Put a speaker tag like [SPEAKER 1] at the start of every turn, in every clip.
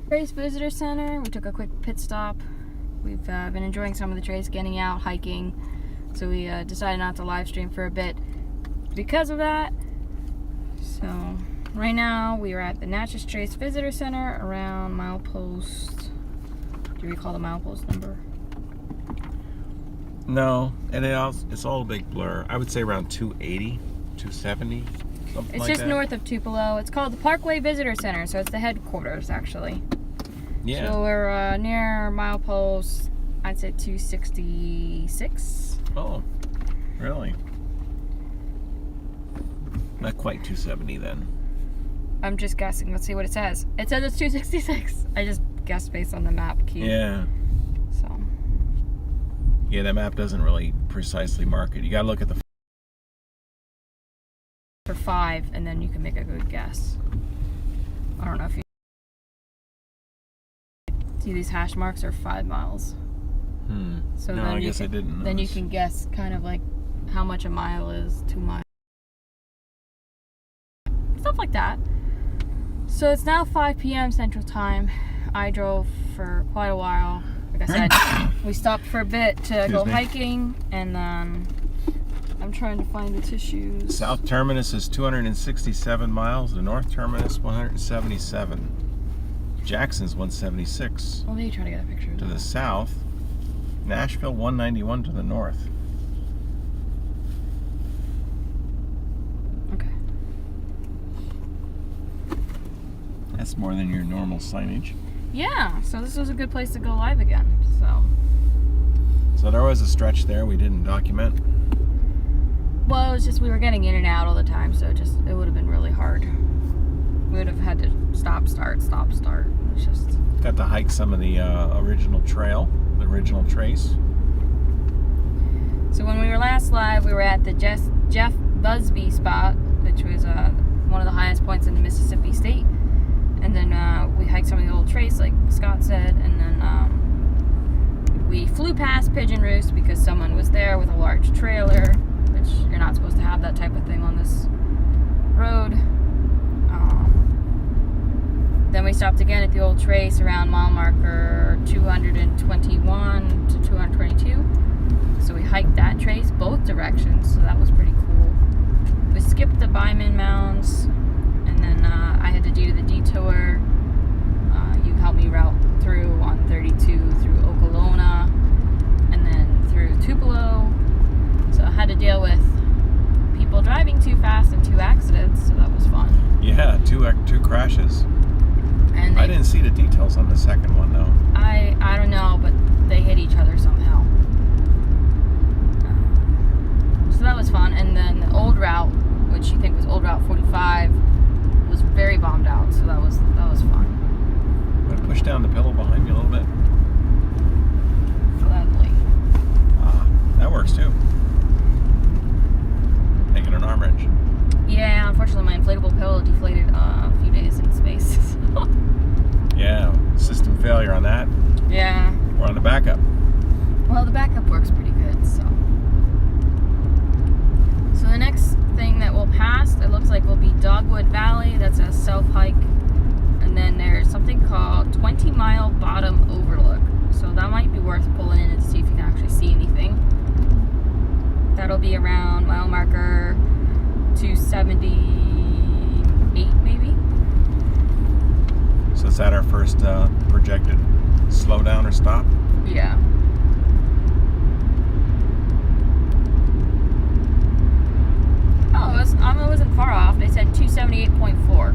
[SPEAKER 1] Trace Visitor Center. We took a quick pit stop. We've been enjoying some of the trace, getting out, hiking. So we decided not to live stream for a bit because of that. So right now we are at the Natchez Trace Visitor Center around milepost. Do you recall the milepost number?
[SPEAKER 2] No, and it's all a big blur. I would say around 280, 270, something
[SPEAKER 1] It's
[SPEAKER 2] like
[SPEAKER 1] just
[SPEAKER 2] that.
[SPEAKER 1] north of Tupelo. It's called the Parkway Visitor Center, so it's the headquarters actually.
[SPEAKER 2] Yeah.
[SPEAKER 1] So we're near milepost, I'd say 266.
[SPEAKER 2] Oh, really? Not quite 270 then.
[SPEAKER 1] I'm just guessing. Let's see what it says. It says it's 266. I just guessed based on the map key.
[SPEAKER 2] Yeah.
[SPEAKER 1] So.
[SPEAKER 2] Yeah, that map doesn't really precisely mark it. You gotta look at the...
[SPEAKER 1] For 5, and then you can make a good guess. I don't know if you see these hash marks are 5 miles. So
[SPEAKER 2] no,
[SPEAKER 1] then
[SPEAKER 2] I guess I didn't
[SPEAKER 1] Then you
[SPEAKER 2] notice.
[SPEAKER 1] can guess kind of like how much a mile is, 2 miles. Stuff like that. So it's now 5 p.m. Central Time. I drove for quite a while. Like I said, we stopped for a bit to go hiking, and then I'm trying to find the tissues.
[SPEAKER 2] South terminus is 267 miles. The north terminus 177. Jackson's 176.
[SPEAKER 1] Well, maybe try to get a picture of
[SPEAKER 2] To
[SPEAKER 1] that.
[SPEAKER 2] the south, Nashville 191 to the north.
[SPEAKER 1] Okay.
[SPEAKER 2] That's more than your normal signage.
[SPEAKER 1] Yeah, so this was a good place to go live again.
[SPEAKER 2] So there was a stretch there we didn't document.
[SPEAKER 1] Well, it was just we were getting in and out all the time, so it would have been really hard. We would have had to stop, start, stop, start. It's just...
[SPEAKER 2] Got to hike some of the original trail, the original trace.
[SPEAKER 1] So when we were last live, we were at the Jeff Busby spot, which was one of the highest points in the Mississippi state. And then we hiked some of the old trace, like Scott said, and then we flew past Pigeon Roost because someone was there with a large trailer, which you're not supposed to have that type of thing on this road. Then we stopped again at the old trace around mile marker 221 to 222. So we hiked that trace both directions, so that was pretty cool. We skipped the Byman Mounds, and then I had to do the detour. You helped me route through on 32 through Okolona, and then through Tupelo. So I had to deal with people driving too fast and 2 accidents, so that was fun.
[SPEAKER 2] Yeah, two crashes.
[SPEAKER 1] And
[SPEAKER 2] I didn't see the details on the second one though.
[SPEAKER 1] I don't know, but they hit each other somehow. So that was fun. And then the old route, which you think was old route 45, was very bombed out. So that was fun.
[SPEAKER 2] I'm gonna push down the pillow behind me a little bit.
[SPEAKER 1] Gladly.
[SPEAKER 2] That works too. Making an arm wrench.
[SPEAKER 1] Yeah, unfortunately my inflatable pillow deflated a few days in space.
[SPEAKER 2] Yeah, system failure on that.
[SPEAKER 1] Yeah.
[SPEAKER 2] We're on the backup.
[SPEAKER 1] Well, the backup works pretty good, so. So the next thing that we'll pass, it looks like will be Dogwood Valley. That's a self-hike. And then there's something called 20 Mile Bottom Overlook. So that might be worth pulling in and see if you can actually see anything. That'll be around mile marker 278 maybe.
[SPEAKER 2] So is that our first projected slowdown or stop?
[SPEAKER 1] Yeah. Oh, it wasn't far off. They said 278.4.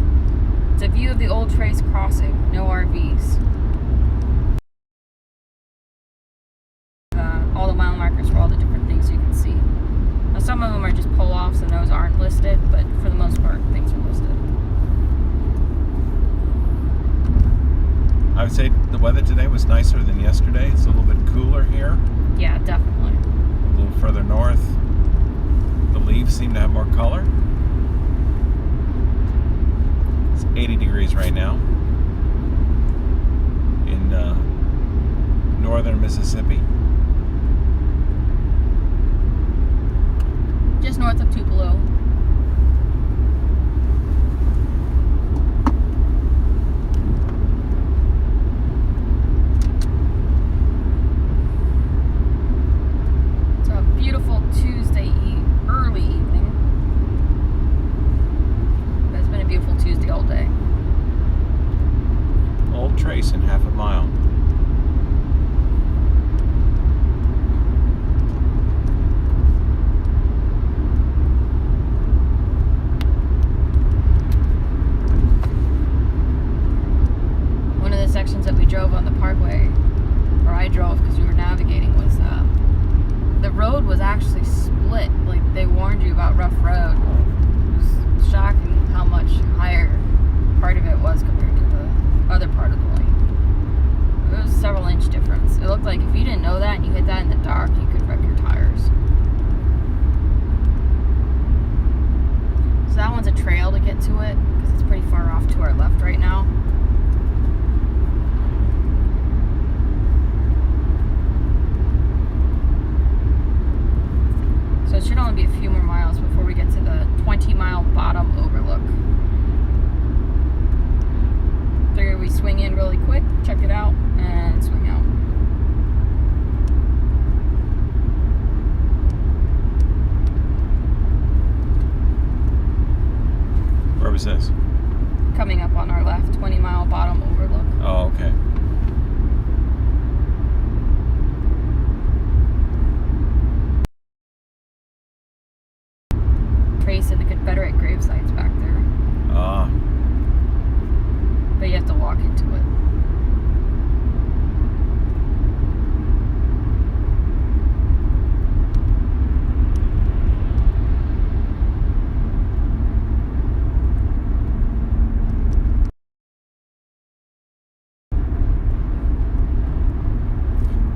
[SPEAKER 1] It's a view of the old trace crossing. No RVs. All the mile markers for all the different things you can see. Now some of them are just pull-offs and those aren't listed, but for the most part, things are listed.
[SPEAKER 2] I would say the weather today was nicer than yesterday. It's a little bit cooler here.
[SPEAKER 1] Yeah, definitely.
[SPEAKER 2] A little further north. The leaves seem to have more color. It's 80 degrees right now in northern Mississippi.
[SPEAKER 1] Just north of Tupelo.
[SPEAKER 2] trace in half a mile.
[SPEAKER 1] One of the sections that we drove on the Parkway, or I drove because we were navigating, was the road was actually split. Like, they warned you about rough road. It was shocking how much higher part of it was compared to the other part of the lane. It was a several inch difference. It looked like if you didn't know that and you hit that in the dark, you could wreck your tires. So that one's a trail to get to it because it's pretty far off to our left right now. So it should only be a few more miles before we get to the 20-mile bottom overlook. Figure we swing in really quick, check it out, and swing out.
[SPEAKER 2] Where was this?
[SPEAKER 1] Coming up on our left, 20-mile bottom overlook.
[SPEAKER 2] Oh, okay.
[SPEAKER 1] Trace of the Confederate gravesites back there.
[SPEAKER 2] Ah.
[SPEAKER 1] But you have to walk into it.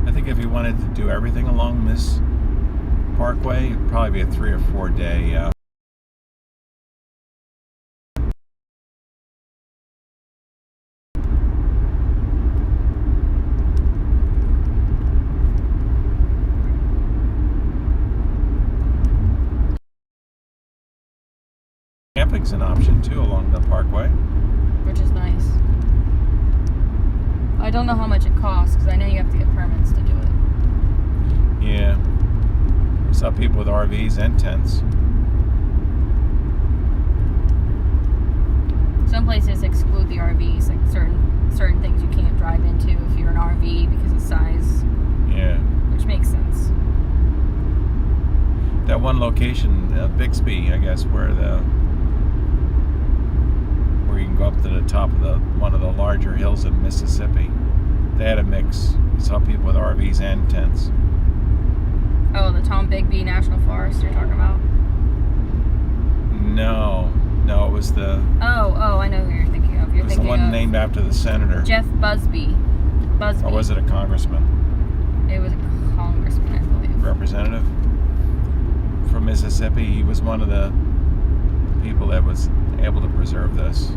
[SPEAKER 2] I think if you wanted to do everything along this Parkway, it'd probably be a 3 or 4 day. Camping's an option too along the Parkway.
[SPEAKER 1] Which is nice. I don't know how much it costs because I know you have to get permits to do it.
[SPEAKER 2] Yeah. I saw people with RVs and tents.
[SPEAKER 1] Some places exclude the RVs, like certain things you can't drive into if you're an RV because of size.
[SPEAKER 2] Yeah.
[SPEAKER 1] Which makes sense.
[SPEAKER 2] That one location, Bixby, I guess, where you can go up to the top of one of the larger hills in Mississippi. They had a mix. You saw people with RVs and tents.
[SPEAKER 1] Oh, the Tom Bigby National Forest you're talking about?
[SPEAKER 2] No, it was the.
[SPEAKER 1] Oh, I know who you're thinking of. You're
[SPEAKER 2] it was
[SPEAKER 1] thinking
[SPEAKER 2] the one
[SPEAKER 1] of
[SPEAKER 2] named after the senator.
[SPEAKER 1] Jeff Busby.
[SPEAKER 2] Or was it a congressman?
[SPEAKER 1] It was a congressman, I believe.
[SPEAKER 2] Representative from Mississippi. He was one of the people that was able to preserve this.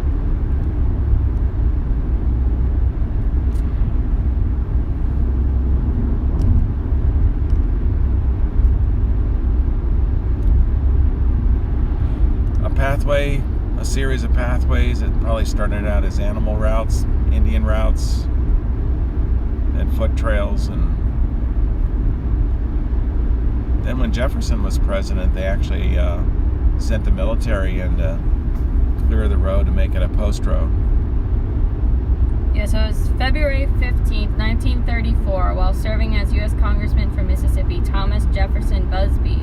[SPEAKER 2] A series of pathways that probably started out as animal routes, Indian routes, and foot trails, and then when Jefferson was president, they actually sent the military in to clear the road to make it a post road.
[SPEAKER 1] Yeah, so it was February 15th, 1934, while serving as U.S. Congressman from Mississippi, Thomas Jefferson Busby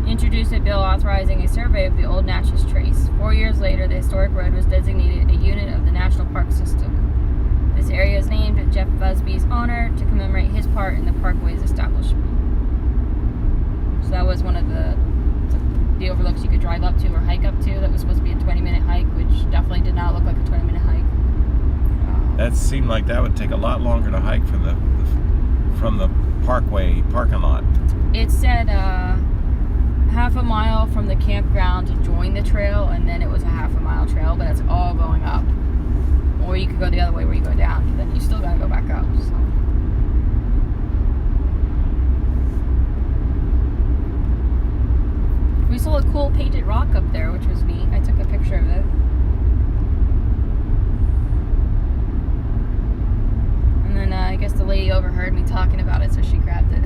[SPEAKER 1] introduced a bill authorizing a survey of the old Natchez Trace. 4 years later, the historic road was designated a unit of the National Park System. This area is named in Jeff Busby's honor to commemorate his part in the Parkway's establishment. So that was one of the overlooks you could drive up to or hike up to. That was supposed to be a 20-minute hike, which definitely did not look like a 20-minute hike.
[SPEAKER 2] That seemed like that would take a lot longer to hike from the Parkway parking lot.
[SPEAKER 1] It said half a mile from the campground to join the trail, and then it was a half a mile trail, but it's all going up. Or you could go the other way where you go down, but then you still gotta go back up. So. We saw a cool painted rock up there, which was neat. I took a picture of it. And then I guess the lady overheard me talking about it, so she grabbed it.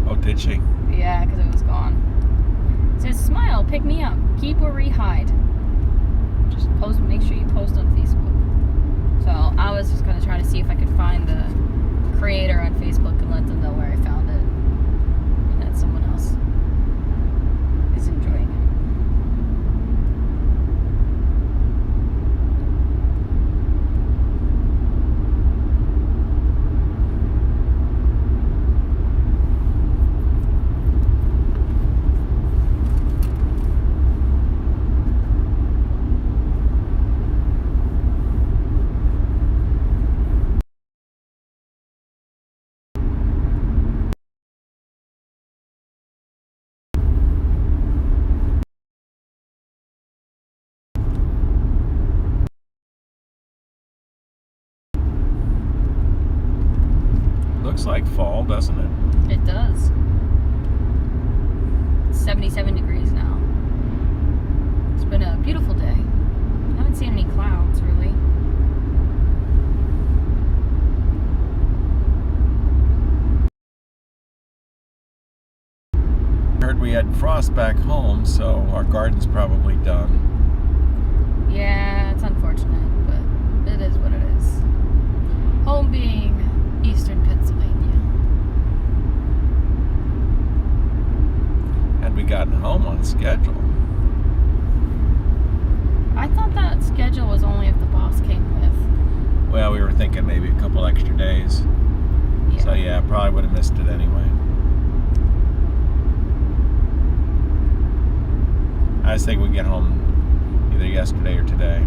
[SPEAKER 2] Oh, did she?
[SPEAKER 1] Yeah, because it was gone. It says, "Smile, pick me up, keep or re-hide." Just post. Make sure you post on Facebook. So I was just gonna try to see see if I could find the creator on Facebook and let them know where I found it, and that someone else is enjoying it.
[SPEAKER 2] Looks like fall, doesn't it?
[SPEAKER 1] It does. It's 77 degrees now. It's been a beautiful day. I haven't seen any clouds, really.
[SPEAKER 2] I heard we had frost back home, so our garden's probably done.
[SPEAKER 1] Yeah, it's unfortunate, but it is what it is. Home being Eastern Pennsylvania.
[SPEAKER 2] Had we gotten home on schedule.
[SPEAKER 1] I thought that schedule was only if the boss came with.
[SPEAKER 2] Well, we were thinking maybe a couple extra days.
[SPEAKER 1] Yeah.
[SPEAKER 2] So yeah, probably would have missed it anyway. I was thinking we'd get home either yesterday or today.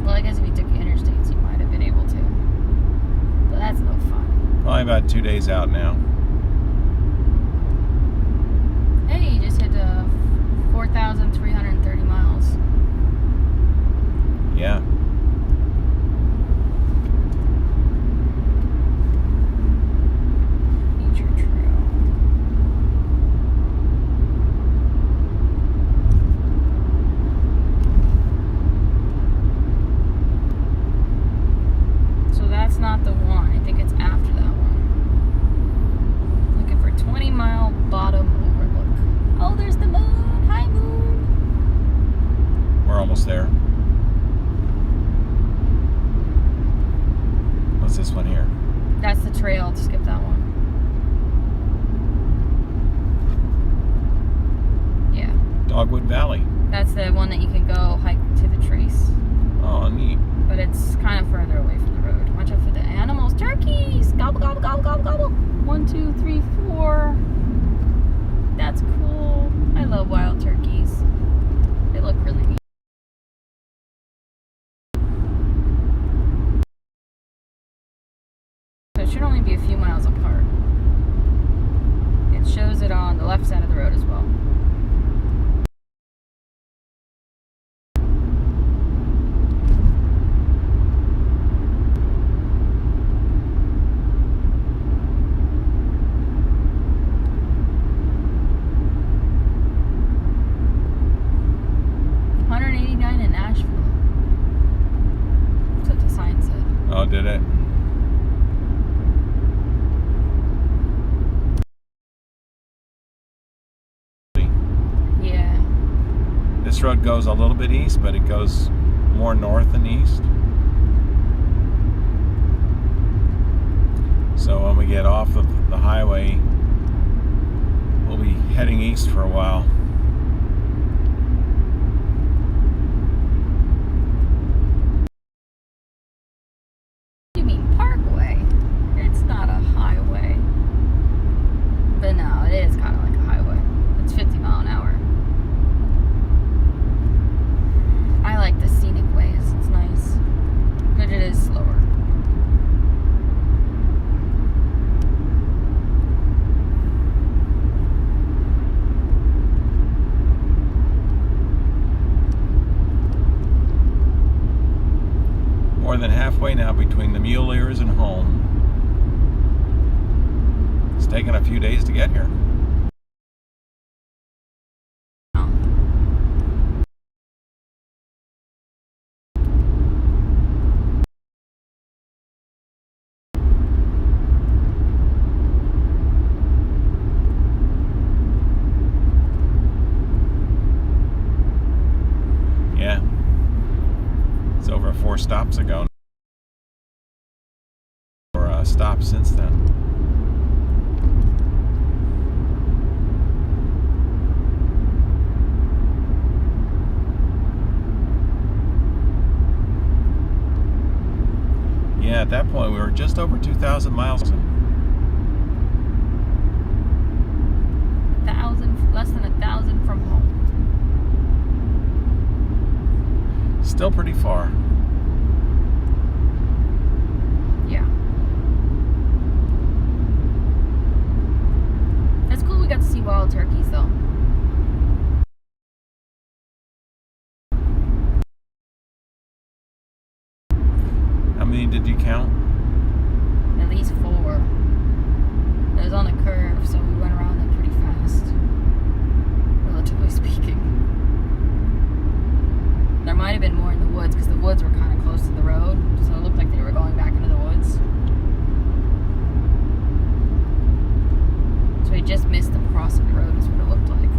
[SPEAKER 1] Well, I guess if you took the interstates, you might have been able to. But that's no fun.
[SPEAKER 2] Probably about 2 days out now.
[SPEAKER 1] Hey, you just hit 4,330 miles.
[SPEAKER 2] Yeah.
[SPEAKER 1] Nature Trail. So that's not the one. I think it's after that one. Looking for 20-mile bottom overlook. Oh, there's the moon. Hi, moon.
[SPEAKER 2] We're almost there. What's this one here?
[SPEAKER 1] That's the trail. Skip that one. Yeah.
[SPEAKER 2] Dogwood Valley.
[SPEAKER 1] That's the one that you can go hike to the trace.
[SPEAKER 2] Oh, neat.
[SPEAKER 1] But it's kind of further away from the road. Watch out for the animals. Turkeys! Gobble, gobble, gobble, gobble, gobble. 1, 2, 3, 4. That's cool. I love wild turkeys. They look really neat. So it should only be a few miles apart. It shows it on the left side of the road as well. In Nashville. That's what the sign said.
[SPEAKER 2] Oh, did it?
[SPEAKER 1] Yeah.
[SPEAKER 2] This road goes a little bit east, but it goes more north than east. So when we get off of the highway, we'll be heading east for a while.
[SPEAKER 1] You mean Parkway? It's not a highway. But no, it is kind of like a highway. It's 50 mile an hour. I like the scenic ways. It's nice. But it is slower.
[SPEAKER 2] More than halfway now between the mule ears and home. It's taken a few days to get here. over 4 stops ago. Or stops since then. Yeah, at that point we were just over 2,000 miles.
[SPEAKER 1] Less than 1,000 from home.
[SPEAKER 2] Still pretty far.
[SPEAKER 1] Yeah. That's cool we got to see wild turkeys though.
[SPEAKER 2] How many did you count?
[SPEAKER 1] At least 4. It was on a curve, so we went around it pretty fast. Relatively speaking. There might have been more in the woods because the woods were kind of close to the road, so it looked like they were going back into the woods. So we just missed them crossing the road is what it looked like.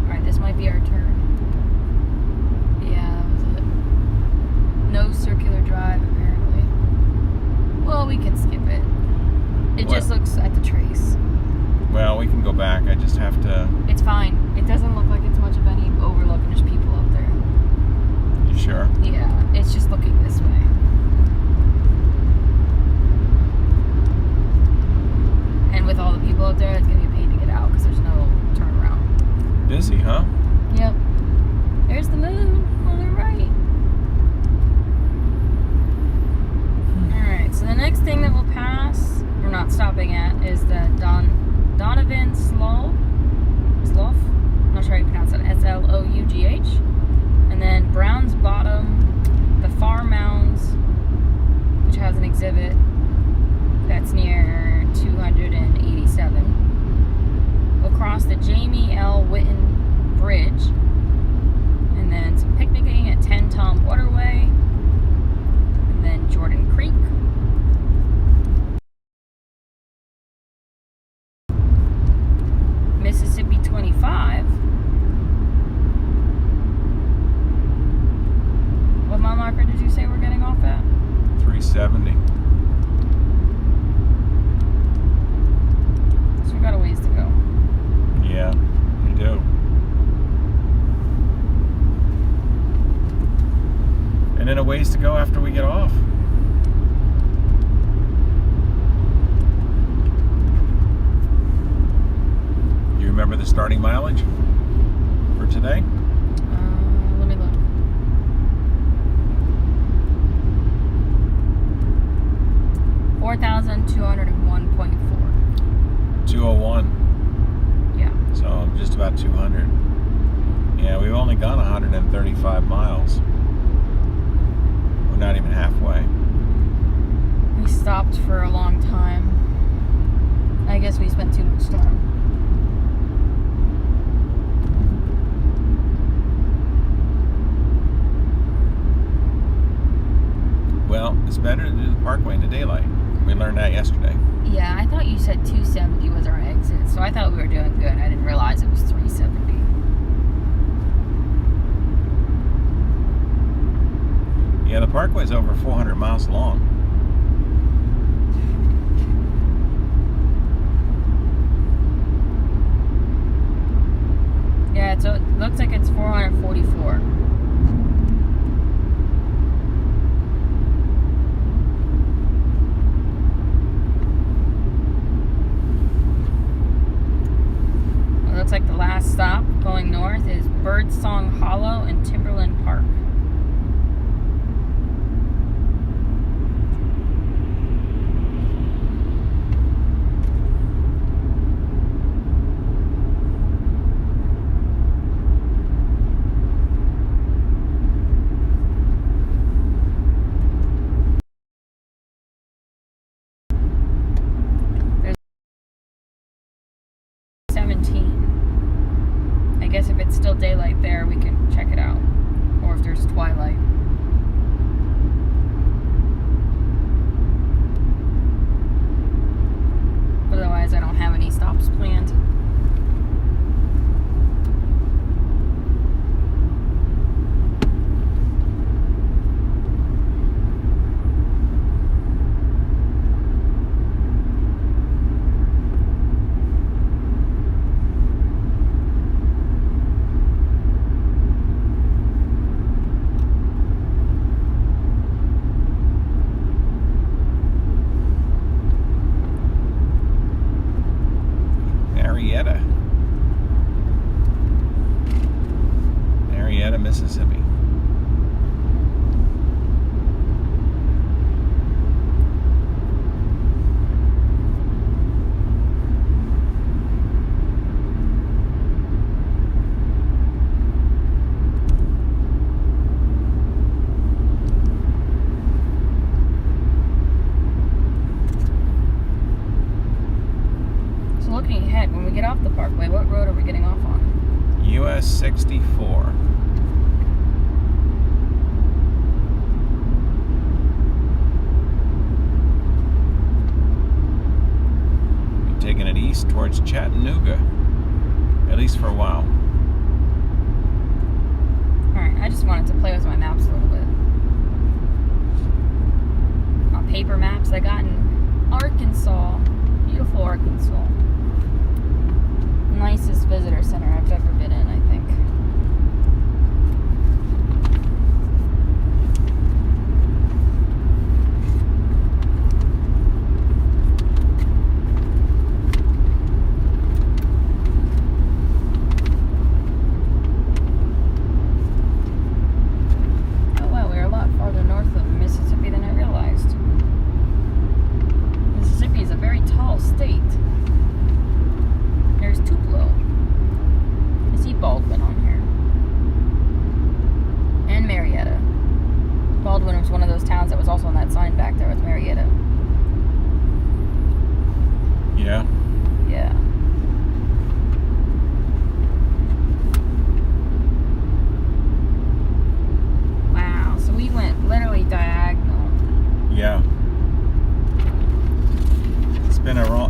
[SPEAKER 1] Alright, this might be our turn. Yeah, that was it. No circular drive apparently. Well, we can skip it. It just looks at the trace.
[SPEAKER 2] Well, we can go back. I just have to...
[SPEAKER 1] It's fine. It doesn't look like it's much of any overlook and there's people up there.
[SPEAKER 2] You sure?
[SPEAKER 1] Yeah, it's just looking this way. And with all the people up there, it's going to be a pain to get out because there's no turnaround.
[SPEAKER 2] Busy, huh?
[SPEAKER 1] Yep. There's the moon on the right. Alright, so the next thing that we'll pass, we're not stopping at, is the Donovan Slough. I'm not sure how you pronounce it. S-L-O-U-G-H. And then Brown's Bottom, the Farm Mounds, which has an exhibit that's near 287. We'll cross the Jamie L. Whitten Bridge, and then some picnicking at 10 Tom Waterway, and then Jordan Creek. Mississippi 25. What mile marker did you say we're getting off at?
[SPEAKER 2] 370.
[SPEAKER 1] So we got a ways to go.
[SPEAKER 2] Yeah, we do. And then a ways to go after we get off. You remember the starting mileage for today?
[SPEAKER 1] Let me look. $4,201.4.
[SPEAKER 2] 201.
[SPEAKER 1] Yeah.
[SPEAKER 2] So just about 200. Yeah, we've only gone 135 miles. We're not even halfway.
[SPEAKER 1] We stopped for a long time. I guess we spent too much time.
[SPEAKER 2] Well, it's better to do the Parkway in the daylight. We learned that yesterday.
[SPEAKER 1] Yeah, I thought you said 270 was our exit, so I thought we were doing good. I didn't realize it was 370.
[SPEAKER 2] Yeah, the Parkway's over 400 miles long.
[SPEAKER 1] Yeah, so it looks like it's 444. It looks like the last stop going north is Birdsong Hollow and Timberland Park. I guess if it's still daylight there, we can check it out. Or if there's twilight. Otherwise, I don't have any stops planned. Parkway. What road are we getting off on?
[SPEAKER 2] US 64. We're taking it east towards Chattanooga, at least for a while.
[SPEAKER 1] Alright, I just wanted to play with my maps a little bit. On paper maps I got in Arkansas. Beautiful Arkansas. Nicest visitor center I've ever been in, I think. Oh wow, we're a lot farther north of Mississippi than I realized. Mississippi is a very tall state. There's Tupelo. I see Baldwin on here. And Marietta. Baldwin was one of those towns that was also on that sign back there with Marietta.
[SPEAKER 2] Yeah.
[SPEAKER 1] Yeah. Wow, so we went literally diagonal.
[SPEAKER 2] Yeah.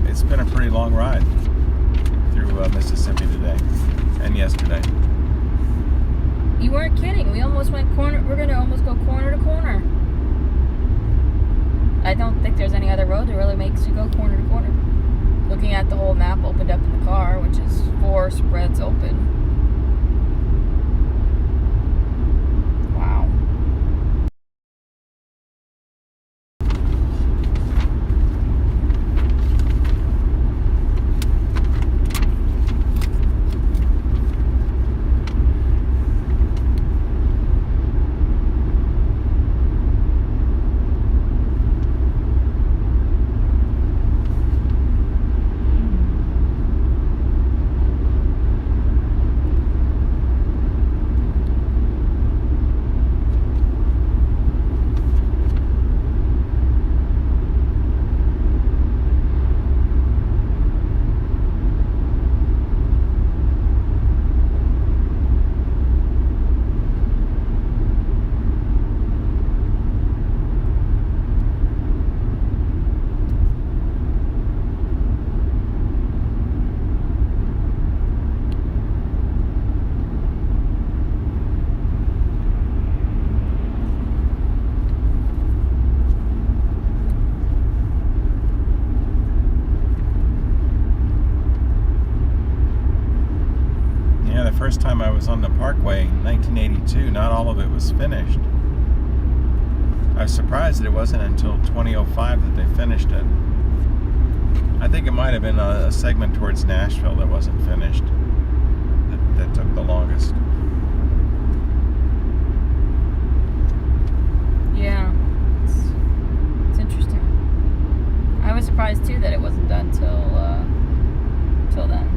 [SPEAKER 2] It's been a pretty long ride through Mississippi today and yesterday.
[SPEAKER 1] You weren't kidding. We almost went corner. We're gonna almost go corner to corner. I don't think there's any other road that really makes you go corner to corner. Looking at the whole map opened up in the car, which is 4 spreads open. Wow.
[SPEAKER 2] First time I was on the Parkway in 1982, not all of it was finished. I was surprised that it wasn't until 2005 that they finished it. I think it might have been a segment towards Nashville that wasn't finished, that took the longest.
[SPEAKER 1] Yeah, it's interesting. I was surprised too that it wasn't done till then.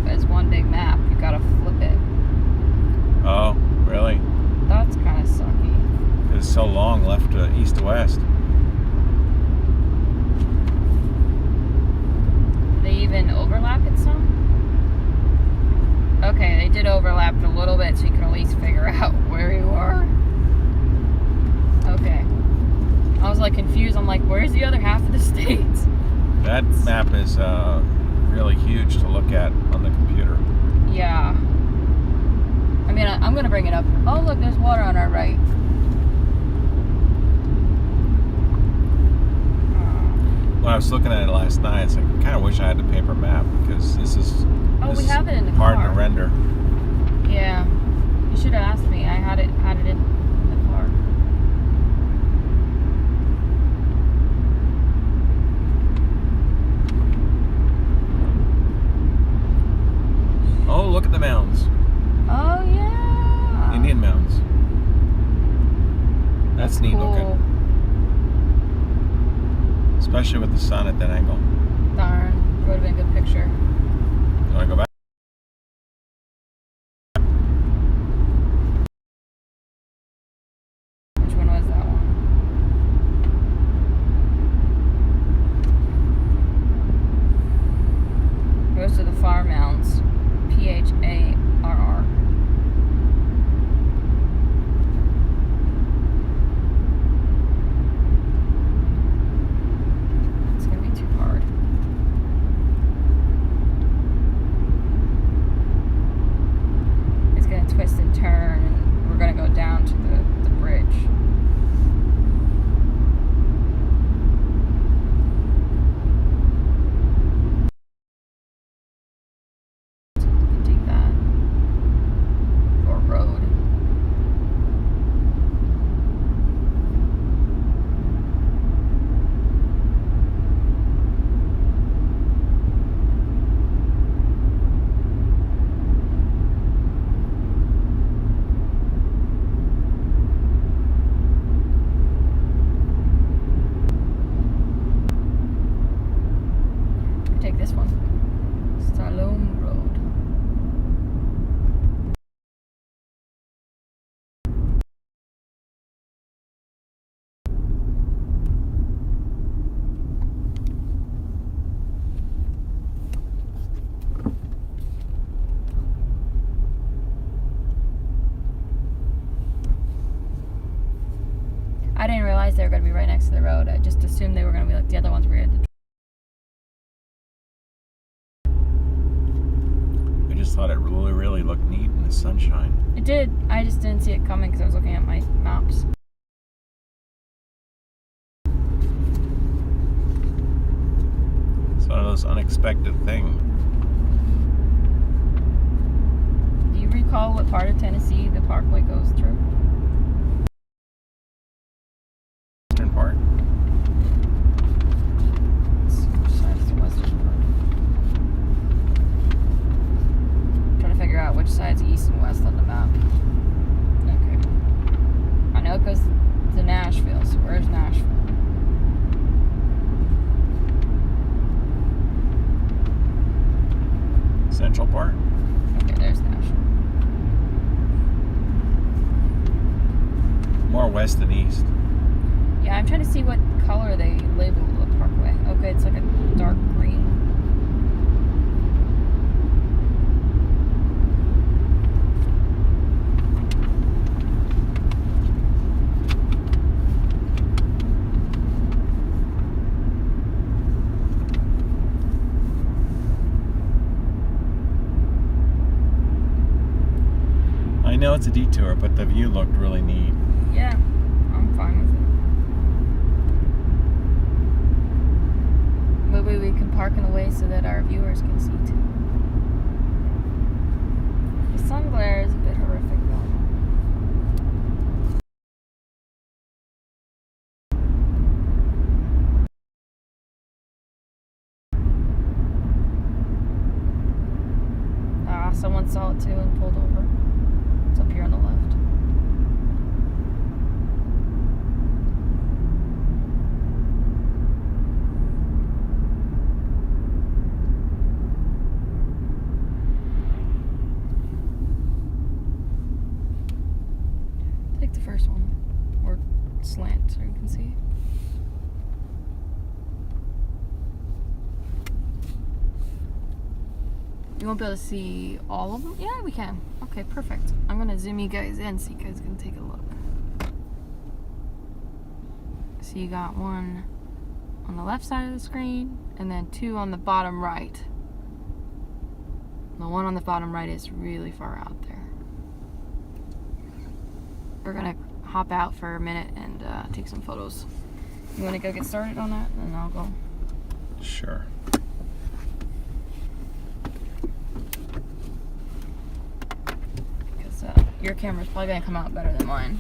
[SPEAKER 1] As one big map, you gotta flip it.
[SPEAKER 2] Oh, really?
[SPEAKER 1] That's kind of sucky.
[SPEAKER 2] It's so long left to east to west.
[SPEAKER 1] They even overlap it some? Okay, they did overlap it a little bit so you can at least figure out where you are. Okay. I was like confused. I'm like, where's the other half of the states?
[SPEAKER 2] That map is really huge to look at on the computer.
[SPEAKER 1] Yeah. I mean, I'm going to bring it up. Oh, look, there's water on our right.
[SPEAKER 2] When I was looking at it last night, it's like, I kind of wish I had the paper map because this is
[SPEAKER 1] we have it in the
[SPEAKER 2] hard
[SPEAKER 1] car.
[SPEAKER 2] to render.
[SPEAKER 1] Yeah. You should have asked me. I had it in the car.
[SPEAKER 2] Oh, look at the mounds.
[SPEAKER 1] Oh, yeah.
[SPEAKER 2] Indian mounds. That's neat
[SPEAKER 1] cool.
[SPEAKER 2] looking. Especially with the sun at that angle.
[SPEAKER 1] Darn, would have been a good picture.
[SPEAKER 2] You want to go back?
[SPEAKER 1] Which one was that one? Those are the farm mounds. PHARR. It's gonna be too hard. It's gonna twist and turn, and we're gonna go down to the bridge. You can take that. Or road. Take this one. Stallone Road. I didn't realize they were going to be right next to the road. I just assumed they were going to be like the other ones where you had to.
[SPEAKER 2] I just thought it really looked neat in the sunshine.
[SPEAKER 1] It did. I just didn't see it coming because I was looking at my maps.
[SPEAKER 2] It's one of those unexpected things.
[SPEAKER 1] Do you recall what part of Tennessee the Parkway goes through?
[SPEAKER 2] Western part.
[SPEAKER 1] Which side is the western part? Trying to figure out which side's east and west on the map. Okay. I know it goes to Nashville, so where's Nashville?
[SPEAKER 2] Central part.
[SPEAKER 1] Okay, there's Nashville.
[SPEAKER 2] More west than east.
[SPEAKER 1] Yeah, I'm trying to see what color they label the Parkway. Okay, it's like a dark green.
[SPEAKER 2] I know it's a detour, but the view looked really neat.
[SPEAKER 1] Yeah, I'm fine with it. Maybe we can park in a way so that our viewers can see too. The sun glare is a bit horrific though. Ah, someone saw it too and pulled over. It's up here on the left. Take the first one, or slant so you can see. You won't be able to see all of them? Yeah, we can. Okay, perfect. I'm gonna zoom you guys in so you guys can take a look. So you got one on the left side of the screen, and then two on the bottom right. The one on the bottom right is really far out there. We're gonna hop out for a minute and take some photos. You wanna go get started on that, and then I'll go.
[SPEAKER 2] Sure.
[SPEAKER 1] Because your camera's probably gonna come out better than mine.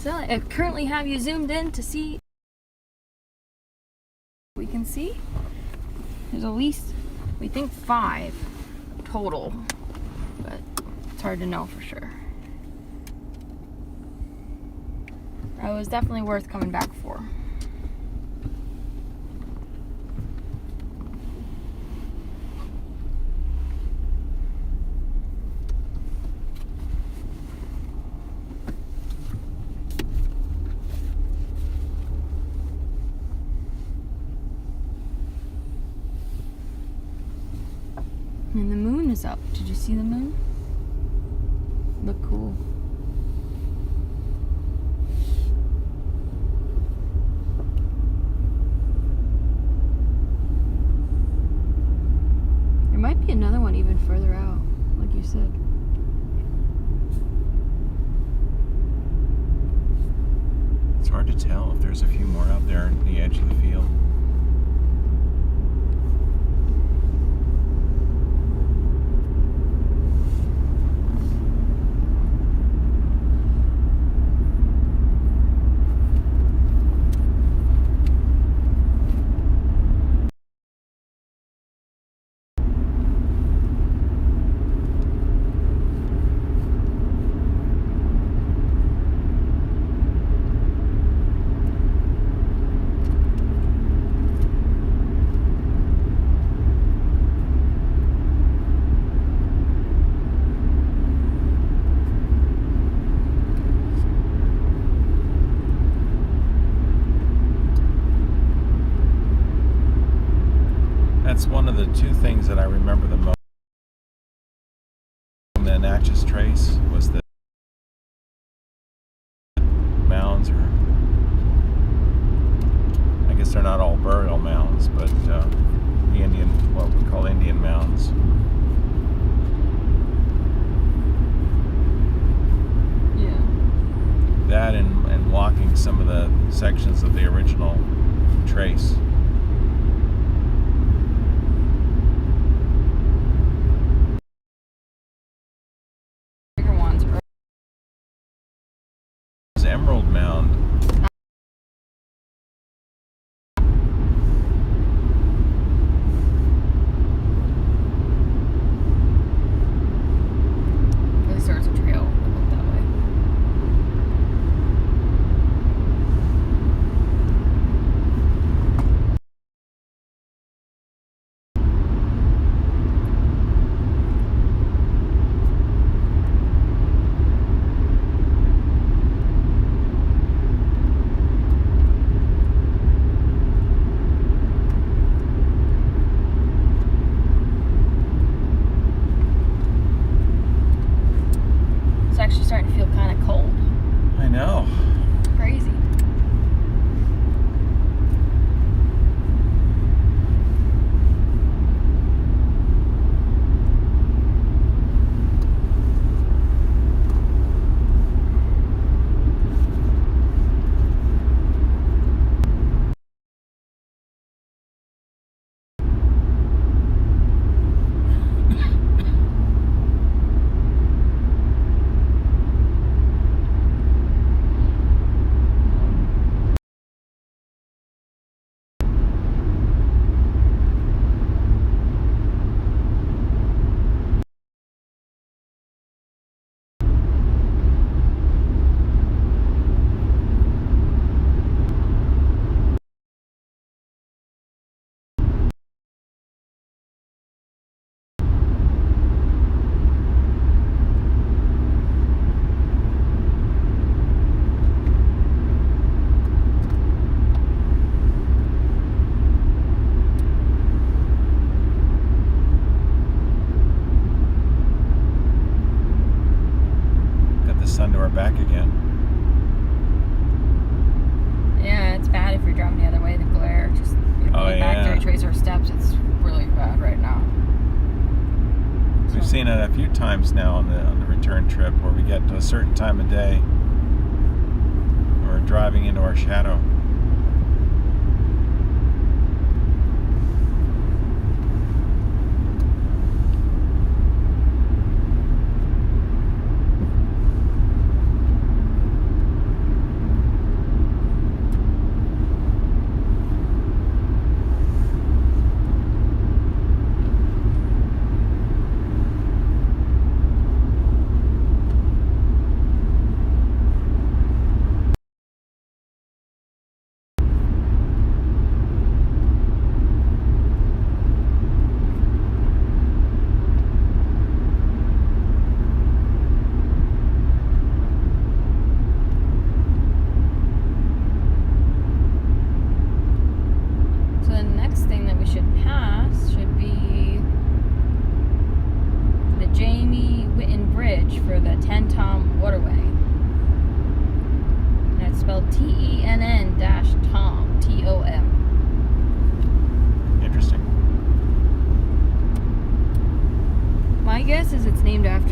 [SPEAKER 1] So I currently have you zoomed in to see. We can see there's at least, we think 5 total, but it's hard to know for sure. It was definitely worth coming back for. And the moon is up. Did you see the moon? Look cool. There might be another one even further out, like you said.
[SPEAKER 2] It's hard to tell if there's a few more out there at the edge of the field. That's one of the 2 things that I remember the most from the Natchez Trace was the mounds, or I guess they're not all burial mounds, but the Indian, what we call Indian mounds.
[SPEAKER 1] Yeah.
[SPEAKER 2] That and walking some of the sections of the original trace. Emerald Mound.
[SPEAKER 1] Really starts a trail that look that way. Actually starting to feel kind of cold.
[SPEAKER 2] I know.
[SPEAKER 1] Crazy.
[SPEAKER 2] Sun to our back again.
[SPEAKER 1] Yeah, it's bad if you're driving the other way. The glare, just back
[SPEAKER 2] yeah.
[SPEAKER 1] to retrace our steps. It's really bad right now.
[SPEAKER 2] We've seen it a few times now on the return trip where we get to a certain time of day, we're driving into our shadow.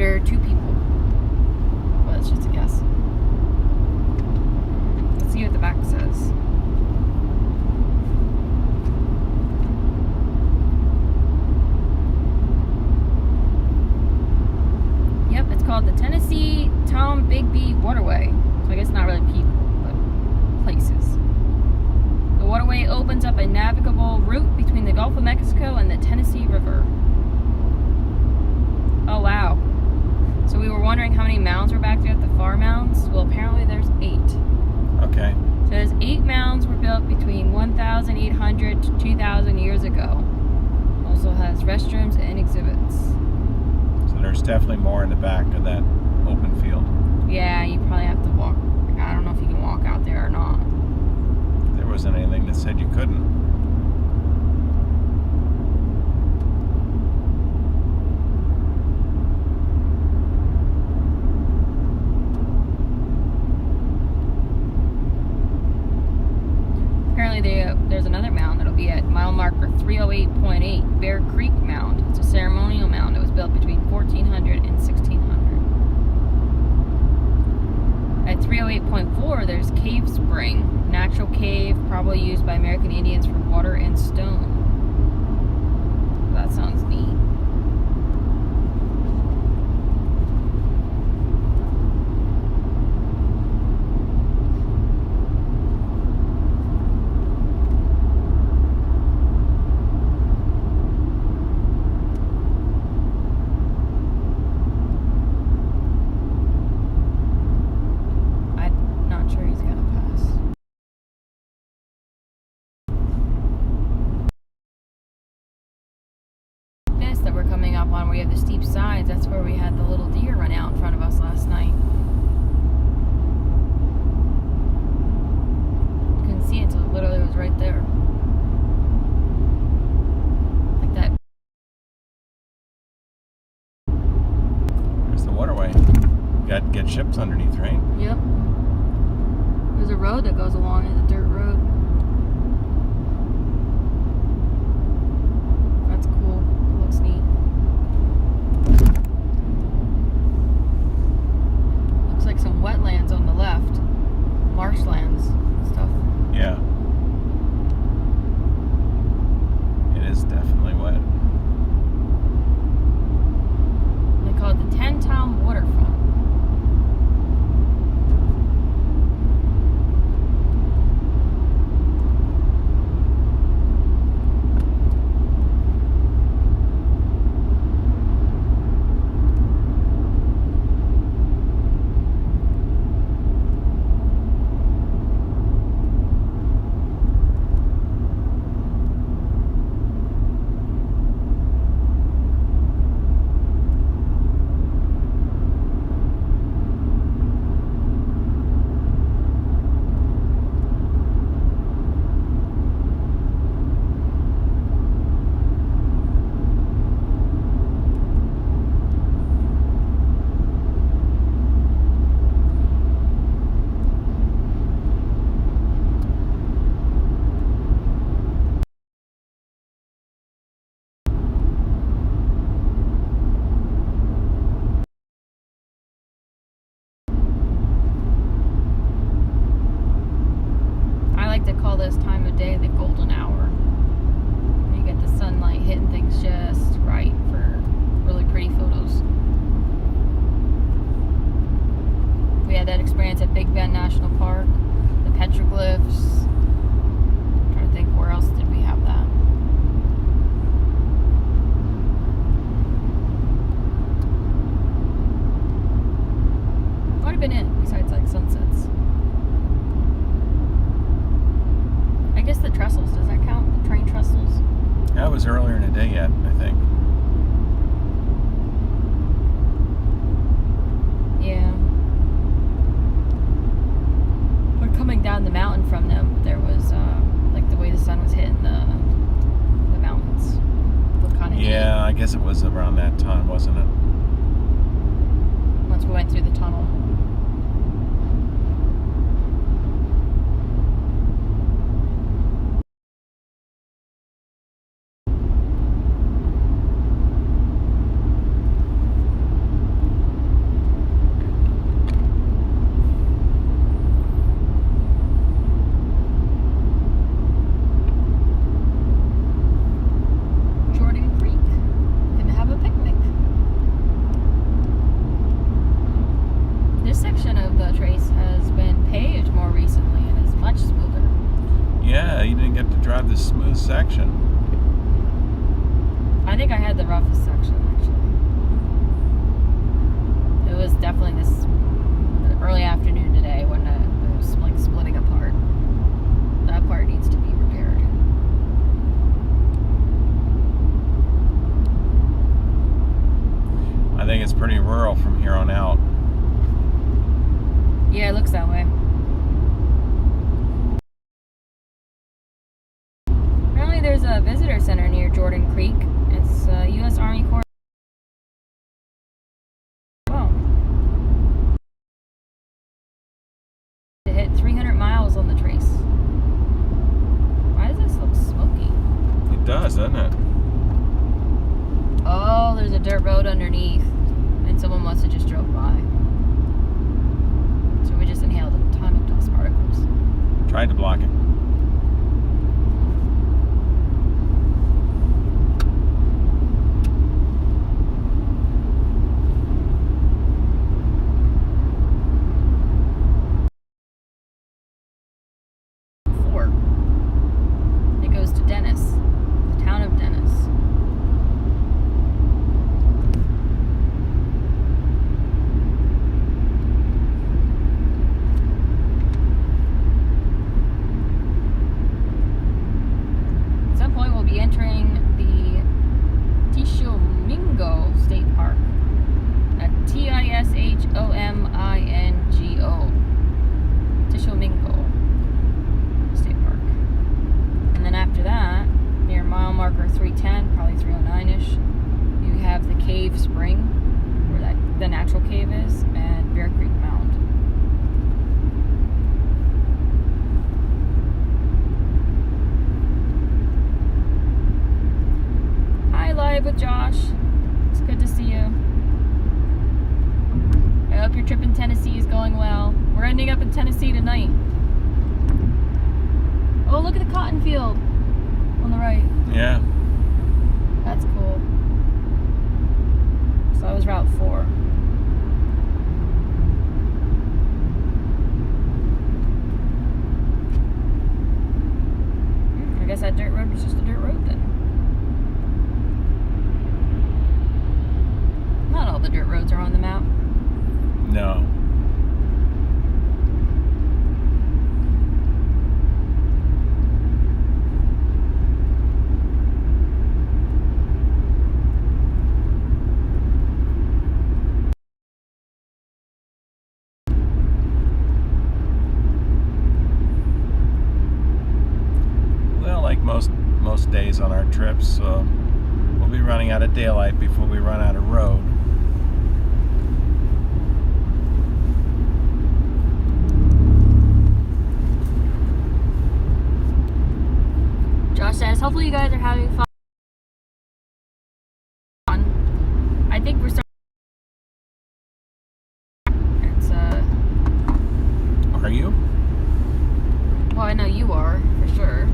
[SPEAKER 1] after 2 people. Well, that's just a guess. Let's see what the back says. Yep, it's called the Tennessee Tom Bigby Waterway. So I guess not really people, but places. The waterway opens up a navigable route between the Gulf of Mexico and the Tennessee River. Oh, wow. So we were wondering how many mounds were back there at the far mounds. Well, apparently there's 8.
[SPEAKER 2] Okay.
[SPEAKER 1] So there's 8 mounds were built between 1,800 to 2,000 years ago. Also has restrooms and exhibits.
[SPEAKER 2] So there's definitely more in the back of that open field.
[SPEAKER 1] Yeah, you probably have to walk. I don't know if you can walk out there or not.
[SPEAKER 2] There wasn't anything that said you couldn't.
[SPEAKER 1] Apparently there's another mound that'll be at mile marker 308.8, Bear Creek Mound. It's a ceremonial mound that was built between 1400 and 1600. At 308.4, there's Cave Spring, natural cave probably used by American Indians for water and stone. That sounds neat. That we're coming up on where you have the steep sides, that's where we had the little deer run out in front of us last night. You couldn't see it until it literally was right there. Like that.
[SPEAKER 2] There's the waterway. You got to get ships underneath, right?
[SPEAKER 1] Yep. There's a road that goes along it, a dirt road. That's cool. Looks neat. Looks like some wetlands on the left. Marshlands and stuff.
[SPEAKER 2] Yeah. It is definitely wet.
[SPEAKER 1] They call it the 10-Town Waterfront. Call this time of day the golden hour. You get the sunlight hitting things just right for really pretty photos. We had that experience at Big Bend National Park, the petroglyphs. I'm trying to think, where else did we have that? Might have been it, besides like sunsets. I guess the trestles, does that count? The train trestles?
[SPEAKER 2] That was earlier in the day yet, I think.
[SPEAKER 1] Yeah. But coming down the mountain from them, there was like the way the sun was hitting the mountains. Looked kind of neat.
[SPEAKER 2] Yeah, I guess it was around that time, wasn't it?
[SPEAKER 1] Once we went through the tunnel. think I had the roughest section, actually. It was definitely this early afternoon today when it was like splitting apart. That part needs to be repaired.
[SPEAKER 2] I think it's pretty rural from here on out.
[SPEAKER 1] Yeah, it looks that way. Apparently there's a visitor center near Jordan Creek. It's U.S. Army Corps. Wow. To hit 300 miles on the trace. Why does this look smoky?
[SPEAKER 2] It does, doesn't it?
[SPEAKER 1] Oh, there's a dirt road underneath. And someone must have just drove by. So we just inhaled a ton of dust particles.
[SPEAKER 2] Tried to block it.
[SPEAKER 1] It goes to Dennis, the town of Dennis. At some point we'll be entering the Tishomingo State Park. Tishomingo. Tishomingo State Park. And then after that, near mile marker 310, probably 309-ish, you have the Cave Spring, where the natural cave is, and Bear Creek Mound. Hi, Live with Josh. It's good to see you. I hope your trip in Tennessee is going well. We're ending up in Tennessee tonight. Oh, look at the cotton field on the right.
[SPEAKER 2] Yeah.
[SPEAKER 1] That's cool. So that was Route 4. I guess that dirt road was just a dirt road then. Not all the dirt roads are on the map.
[SPEAKER 2] No. Well, like most days on our trips, we'll be running out of daylight before we run out of road.
[SPEAKER 1] Josh says, hopefully you guys are having fun. I think we're starting. It's
[SPEAKER 2] Are you?
[SPEAKER 1] well, I know you are for sure.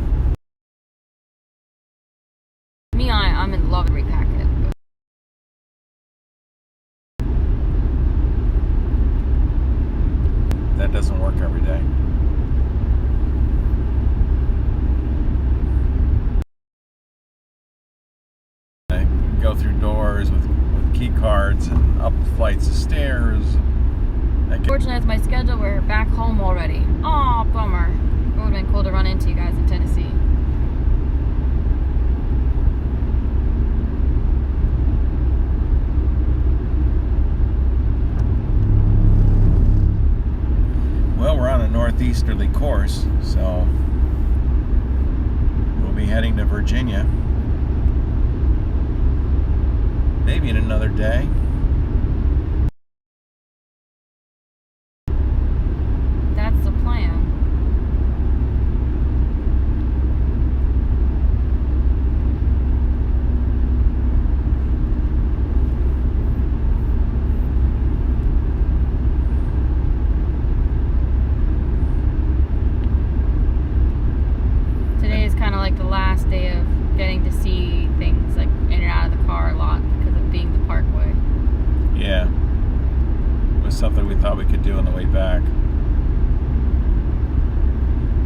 [SPEAKER 1] Me, I'm in love with repack it.
[SPEAKER 2] That doesn't work every day. I go through doors with key cards and up flights of stairs.
[SPEAKER 1] Fortunately, that's my schedule. We're back home already. Aw, bummer. It would have been cool to run into you guys in Tennessee.
[SPEAKER 2] Well, we're on a northeasterly course, so we'll be heading to Virginia. Maybe in another day.
[SPEAKER 1] That's the plan. Today is kind of like the last day of getting to see things like in and out of the car a lot because of being the Parkway.
[SPEAKER 2] Yeah. It was something we thought we could do on the way back.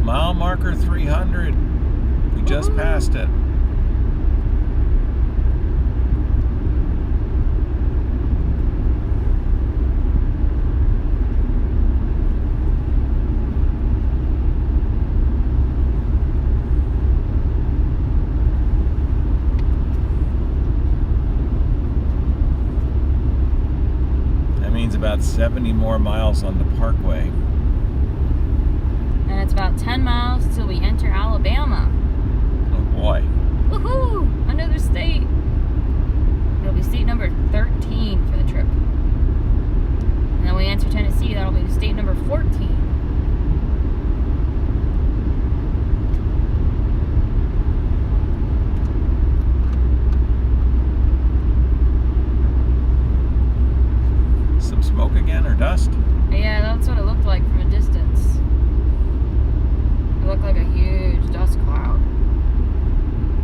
[SPEAKER 2] Mile marker 300. We just passed it. about 70 more miles on the Parkway.
[SPEAKER 1] And it's about 10 miles till we enter Alabama.
[SPEAKER 2] Oh boy.
[SPEAKER 1] Woohoo! Another state. It'll be state number 13 for the trip. And then we enter Tennessee, that'll be state number 14.
[SPEAKER 2] Some smoke again or dust?
[SPEAKER 1] Yeah, that's what it looked like from a distance. It looked like a huge dust cloud.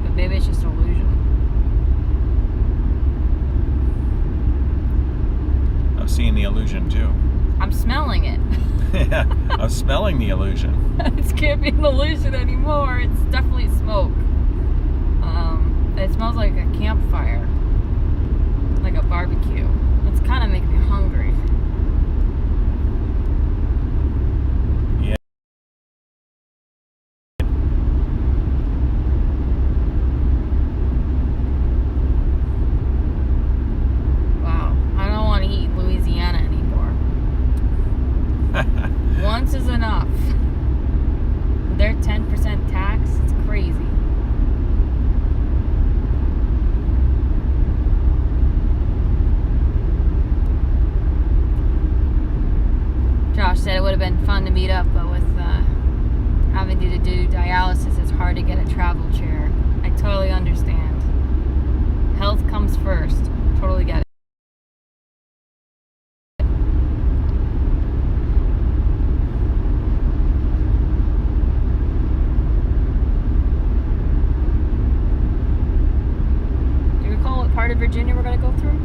[SPEAKER 1] But maybe it's just an illusion.
[SPEAKER 2] I'm seeing the illusion too.
[SPEAKER 1] I'm smelling it.
[SPEAKER 2] Yeah, I'm smelling the illusion.
[SPEAKER 1] It can't be an illusion anymore. It's definitely smoke. It smells like a campfire. Like a barbecue. It's kind of making me hungry.
[SPEAKER 2] Yeah.
[SPEAKER 1] Wow. I don't want to eat Louisiana anymore. Once is enough. Their 10% tax, it's crazy. Josh said it would have been fun to meet up, but with having to do dialysis, it's hard to get a travel chair. I totally understand. Health comes first. Totally get it. Do you recall what part of Virginia we're going to go through?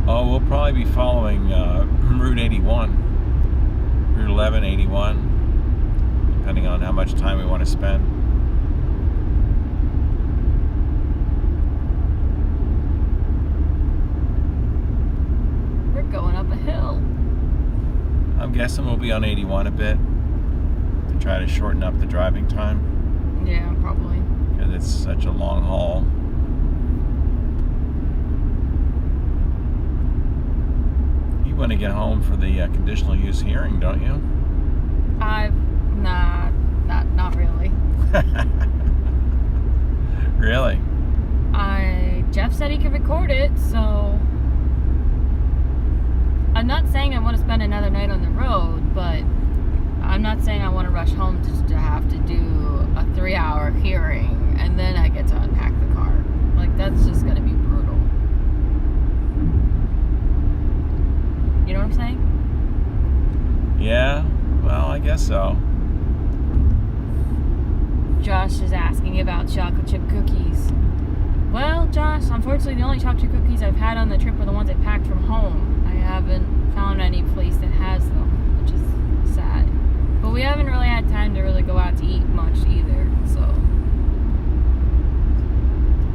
[SPEAKER 2] Oh, we'll probably be following Route 81. Route 11, 81. Depending on how much time we want to spend.
[SPEAKER 1] We're going up a hill.
[SPEAKER 2] I'm guessing we'll be on 81 a bit to try to shorten up the driving time
[SPEAKER 1] Yeah, probably.
[SPEAKER 2] because it's such a long haul. You want to get home for the conditional use hearing, don't you?
[SPEAKER 1] Not really.
[SPEAKER 2] Really?
[SPEAKER 1] Jeff said he could record it, so I'm not saying I want to spend another night on the road, but I'm not saying I want to rush home to have to do a 3-hour hearing and then I get to unpack the car. Like, that's just going to be brutal. You know what I'm saying?
[SPEAKER 2] Yeah, well, I guess so.
[SPEAKER 1] Josh is asking about chocolate chip cookies. Well, Josh, unfortunately the only chocolate chip cookies I've had on the trip are the ones I packed from home. I haven't found any place that has them, which is sad. But we haven't really had time to really go out to eat much either, so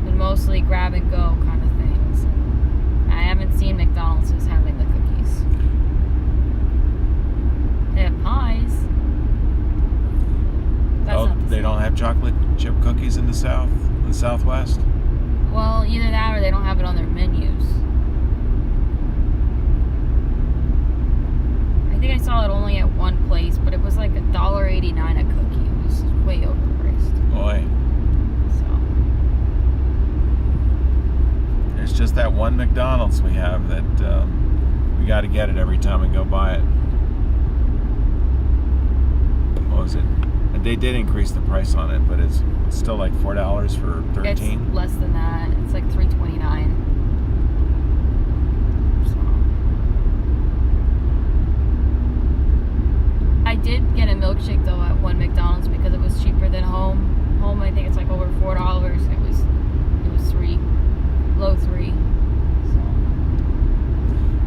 [SPEAKER 1] been mostly grab and go kind of things. I haven't seen McDonald's is having the cookies. They have pies. That's
[SPEAKER 2] Oh,
[SPEAKER 1] not the
[SPEAKER 2] they
[SPEAKER 1] same.
[SPEAKER 2] don't have chocolate chip cookies in the Southwest?
[SPEAKER 1] Well, either that or they don't have it on their menus. I think I saw it only at one place, but it was like $1.89 a cookie. It was way overpriced.
[SPEAKER 2] Boy,
[SPEAKER 1] So,
[SPEAKER 2] there's just that one McDonald's we have that we got to get it every time we go by it. What was it? They did increase the price on it, but it's still like $4 for 13.
[SPEAKER 1] it's less than that. It's like $3.29. So, I did get a milkshake though at one McDonald's because it was cheaper than home. Home, I think it's like over $4. It was low 3. So.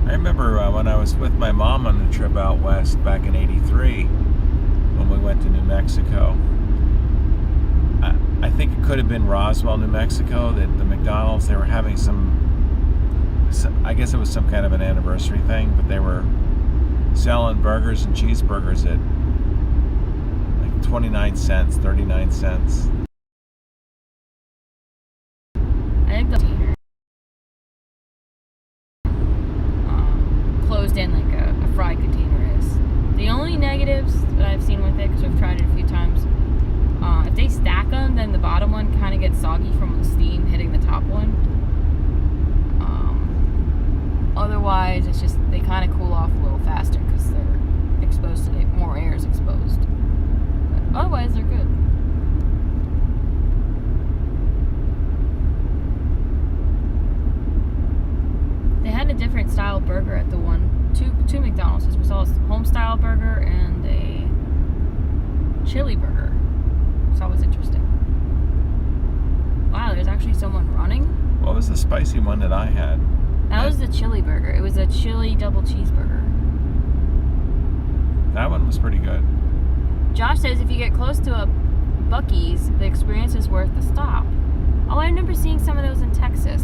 [SPEAKER 2] I remember when I was with my mom on the trip out west back in '83 when we went to New Mexico. I think it could have been Roswell, New Mexico, that the McDonald's, they were having I guess it was some kind of an anniversary thing, but they were selling burgers and cheeseburgers at like 29 cents, 39 cents.
[SPEAKER 1] I think the some of the steam hitting the top one. Otherwise, it's just they kind of cool off a little faster because they're exposed to it. More air is exposed. But otherwise, they're good. They had a different style burger at the two McDonald's. We saw a home style burger and a chili burger. So that was interesting. Wow, there's actually someone running.
[SPEAKER 2] What was the spicy one that I had?
[SPEAKER 1] That was the chili burger. It was a chili double cheeseburger.
[SPEAKER 2] That one was pretty good.
[SPEAKER 1] Josh says if you get close to a Buc-ee's, the experience is worth the stop. Oh, I remember seeing some of those in Texas.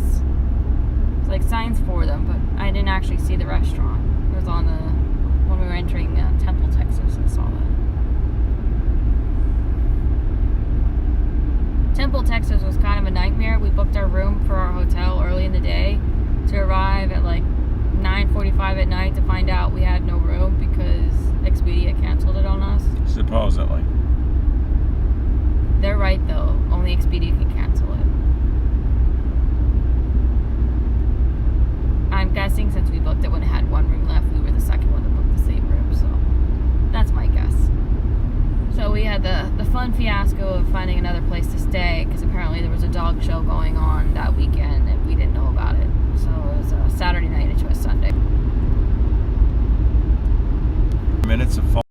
[SPEAKER 1] It's like signs for them, but I didn't actually see the restaurant. It was on when we were entering Temple, Texas. I saw that. Temple, Texas was kind of a nightmare. We booked our room for our hotel early in the day to arrive at like 9:45 at night to find out we had no room because Expedia canceled it on us.
[SPEAKER 2] Supposedly.
[SPEAKER 1] They're right though. Only Expedia can cancel it. I'm guessing since we booked it when it had one room left, we were the second one to book the same room, so that's my guess. So we had the fun fiasco of finding another place to stay because apparently there was a dog show going on that weekend and we didn't know about it. So it was a Saturday night into a Sunday.
[SPEAKER 2] Minutes of fall.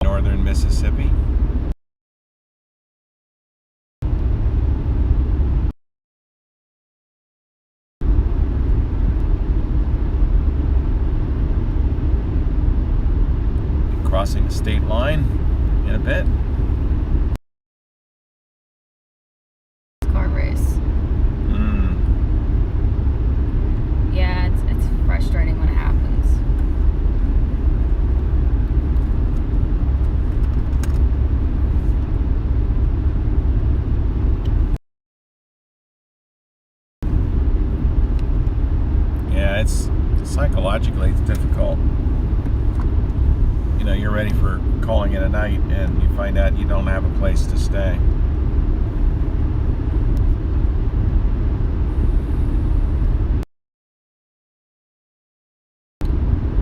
[SPEAKER 2] Northern Mississippi. Crossing the state line in a bit.
[SPEAKER 1] Car race. Yeah, it's frustrating when it happens.
[SPEAKER 2] Yeah, it's psychologically it's difficult. You know, you're ready for calling it a night and you find out you don't have a place to stay.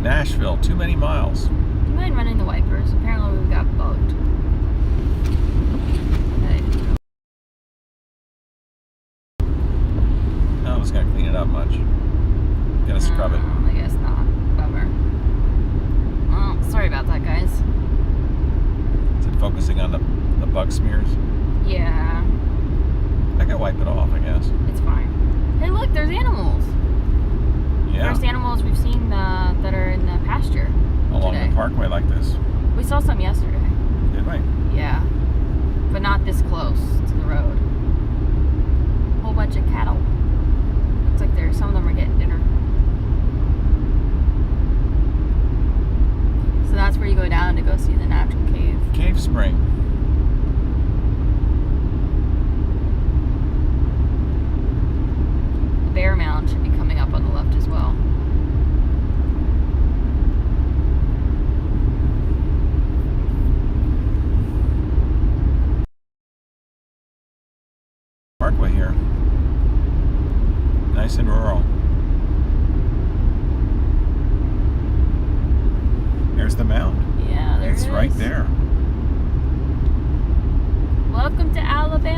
[SPEAKER 2] Nashville, too many miles.
[SPEAKER 1] Do you mind running the wipers? Apparently we got bugged.
[SPEAKER 2] I was gonna clean it up much. Gotta scrub it.
[SPEAKER 1] I guess not. Bummer. Well, sorry about that, guys.
[SPEAKER 2] Is it focusing on the bug smears?
[SPEAKER 1] Yeah,
[SPEAKER 2] I can wipe it off, I guess.
[SPEAKER 1] it's fine. Hey, look, there's animals.
[SPEAKER 2] Yeah.
[SPEAKER 1] First animals we've seen that are in the pasture
[SPEAKER 2] Along
[SPEAKER 1] today.
[SPEAKER 2] the parkway like this.
[SPEAKER 1] We saw some yesterday.
[SPEAKER 2] Did we?
[SPEAKER 1] Yeah, but not this close to the road. Whole bunch of cattle. Looks like some of them are getting dinner. So that's where you go down to go see the natural cave.
[SPEAKER 2] Cave Spring.
[SPEAKER 1] The Bear Mound should be coming up on the left as well.
[SPEAKER 2] Parkway here. Nice and rural. There's the mound.
[SPEAKER 1] Yeah, there it is.
[SPEAKER 2] It's right there.
[SPEAKER 1] Welcome to Alabama.